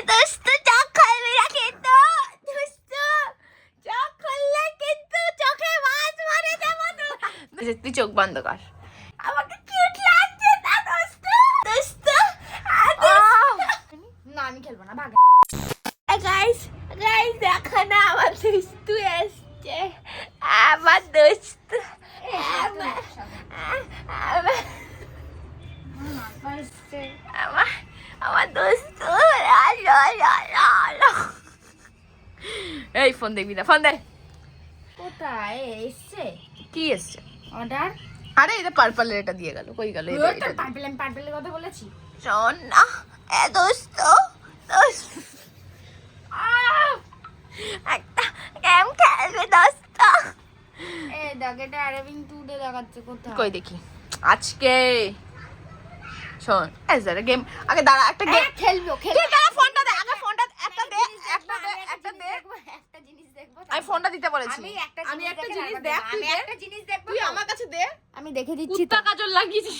দোস্ত চোখ খুলবি না কিন্তু, দোস্ত চোখ খুললে কিন্তু চোখে মাছ মারে দেবো তো। তুই চোখ বন্ধ কর, আমাকে কিউট লাগছে না দোস্ত, দোস্ত না আমি খেলবো না, ভাগ। গাইস গাইস দেখো না আমার দোস্ত এসছে, আমার দোস্ত আমার দোস্ত। এই ফোন দেখবি না, ফোন দে। কোথায় এসছে? কি এসছে? অর্ডার। আরে এটা পার্পলের, এটা দিয়ে গেল, কই গেল? এটা পার্পলের কথা বলেছি। শোন না এ দোস্ত, দোস্ত একটা গেম খেলবে দোস্ত। এ দেখ এটা অ্যারাবিং টুডে দেখাচ্ছে, কোথায়? কই দেখি আজকে। শোন এজরা গেম, আগে দাঁড়া, একটা গেম খেলবো। তুই দাঁড়া, ফোনটা দে আগে, ফোনটা একটা দে, একটা দে, একটা দে। একটা জিনিস দেখবো, আমি ফোনটা দিতে বলেছি। আমি একটা জিনিস দেখ, আমি একটা জিনিস দেখবো, তুই আমার কাছে দে, আমি দেখে দিচ্ছি। কুত্তা কাজল লাগিয়েছিস,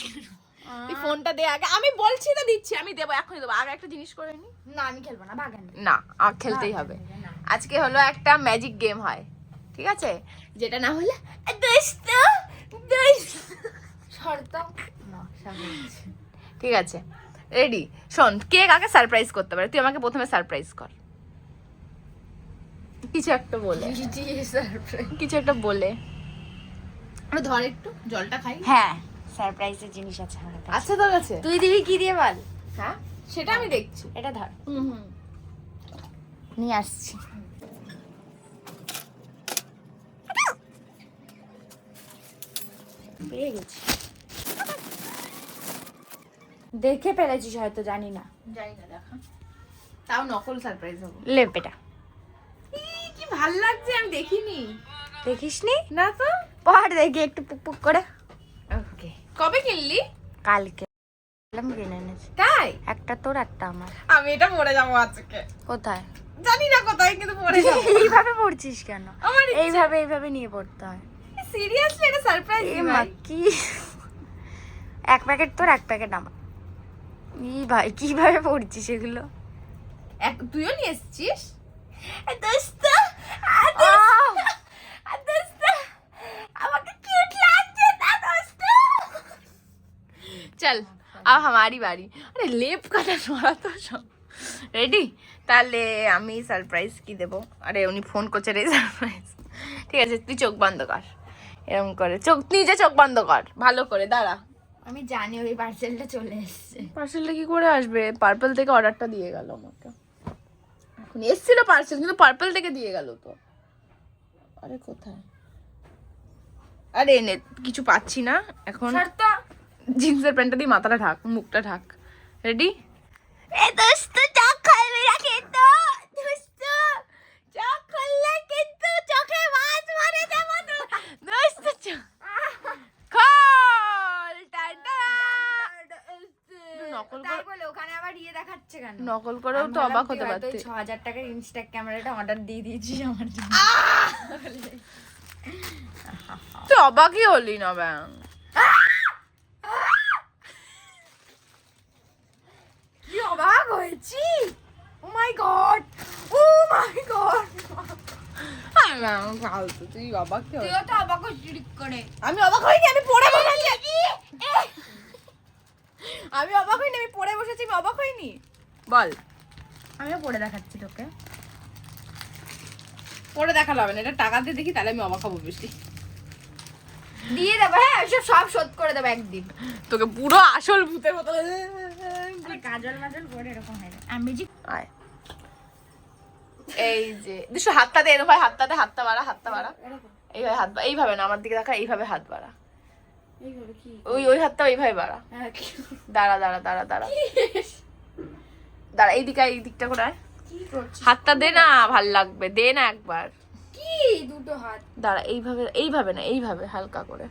তুই ফোনটা দে আগে। আমি বলছি তো দিচ্ছি, আমি দেবো, এখনই দেবো। আগে একটা জিনিস করে নি। না আমি খেলবো না, ভাগেন না, খেলতেই হবে। আজকে হলো একটা ম্যাজিক গেম হয়, ঠিক আছে? যেটা না হলে দোস্ত দোস্ত শর্ত না, ঠিক আছে? রেডি? শোন, কে কাকে সারপ্রাইজ করতে পারে, তুই আমাকে প্রথমে সারপ্রাইজ কর, কিছু একটা বলে। কিছু একটা বলে ধর, একটু জলটা খাই। হ্যাঁ, সারপ্রাইজের জিনিস আছে আমার কাছে। আচ্ছা তোর কাছে? তুই দিবি কি দিয়ে বল? হ্যাঁ সেটা আমি দেখছি, এটা ধর। নিয়ে আসছি। পেয়ে গেছি, দেখে ফেলেছিস হয়তো, জানি না দেখা, তাও নকল সারপ্রাইজ হবে। লে বেটা, কি ভাল লাগছে, আমি দেখিনি। দেখিসনি? না তো, পড় দেখি একটু পুক পুক করে। ওকে, কবে কিনলি? কালকে কিনে এনেছি। তাই? একটা তোর একটা আমার। আমি এটা পরে যাবো আজকে। কোথায় জানি না, কোথায় কিন্তু পরে যাবো। এইভাবে পড়ছিস কেন? এইভাবে এইভাবে নিয়ে পড়তে হয়। সিরিয়াসলি এটা সারপ্রাইজ ভাই। কি এক প্যাকেট তোর, এক প্যাকেট আমার। ই ভাই কিভাবে পড়ছিস এগুলো? তুইও নিয়ে এসেছিস? দোস্ত দোস্ত আমাকে কিউট লাগছে না দোস্ত। চল अब हमारी बारी। अरे लेप কাটা সরা তো সব রেডি। তাহলে আমি সারপ্রাইজ কি দেব? আরে উনি ফোন করছে রে, সারপ্রাইজ। ঠিক আছে তুই চোখ বন্ধ কর, এরকম করে চোখ, নিজে চোখ বন্ধ কর ভালো করে, দাঁড়া। আমি জানি ওই পার্সেলটা চলে এসেছে। পার্সেলটা কি করে আসবে? পার্পল থেকে অর্ডারটা দিয়ে গেল আমাকে। এখন এসেছিল পার্সেল, কিন্তু পার্পল থেকে দিয়ে গেল তো। আরে কোথায়? আরে এনে কিছু পাচ্ছি না এখন। জিন্সের প্যান্টটা দিয়ে মাথাটা ঢাক, মুখটা ঢাক। রেডি? এ দোস্ত চোখ খুলবি না কিন্তু, দোস্ত চোখ খুললে কিন্তু চোখে মাছ মারে দেবো তো। দোস্ত চোখ খোল। নকল করে বলে ওখানে আবার ইয়ে দেখাচ্ছে কেন? নকল করেও তো অবাক হতে পারতে। ৬০০০ টাকার ইনস্টাক ক্যামেরাটা অর্ডার দিয়ে দিয়েছিস আমার জন্য। তুই অবাকই হলি না ব্যাং। কি অবাক হয়েছি! ও মাই গড, ও মাই গড। তুই অবাক কি? তুইও তো অবাক হচ্ছিস করে। আমি অবাক হইনি, আমি পড়ে বসেছি। আমি অবাক হইনি, আমি পড়ে বসেছি, আমি অবাক হইনি। বল, আমিও পড়ে দেখাচ্ছি তোকে। পড়ে দেখালো হবে না, এটা টাকা দিয়ে দেখি, তাহলে আমি অবাক হবো বেশি। দিয়ে দেবো, হ্যাঁ সব শোধ করে দেবো একদিন। তোকে পুরো আসল ভূতের মতো কাজল মাজল করে এরকম হয়। আমি আয় এই যে দুশো হাতটাতে এরকম হয়, হাতটাতে হাতটা বাড়া, হাতটা বাড়া, এইভাবে হাত, এইভাবে না আমার দিকে দেখা, এইভাবে হাত বাড়া, ওই হাতটা ওইভাবে বাড়া। দাঁড়া দাঁড়া দাঁড়া দাঁড়া দাঁড়া, এই দিকটা করে হাতটা দে না, ভাল লাগবে, দে না একবার। কি দুটো হাত? দাঁড়া, এইভাবে না, এইভাবে হালকা করে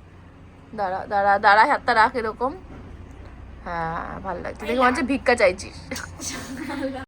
দাঁড়া দাঁড়া দাঁড়া, হাতটা রাখ এরকম। হ্যাঁ ভাল লাগছে, দেখে মনে হচ্ছে ভিক্ষা চাইছিস।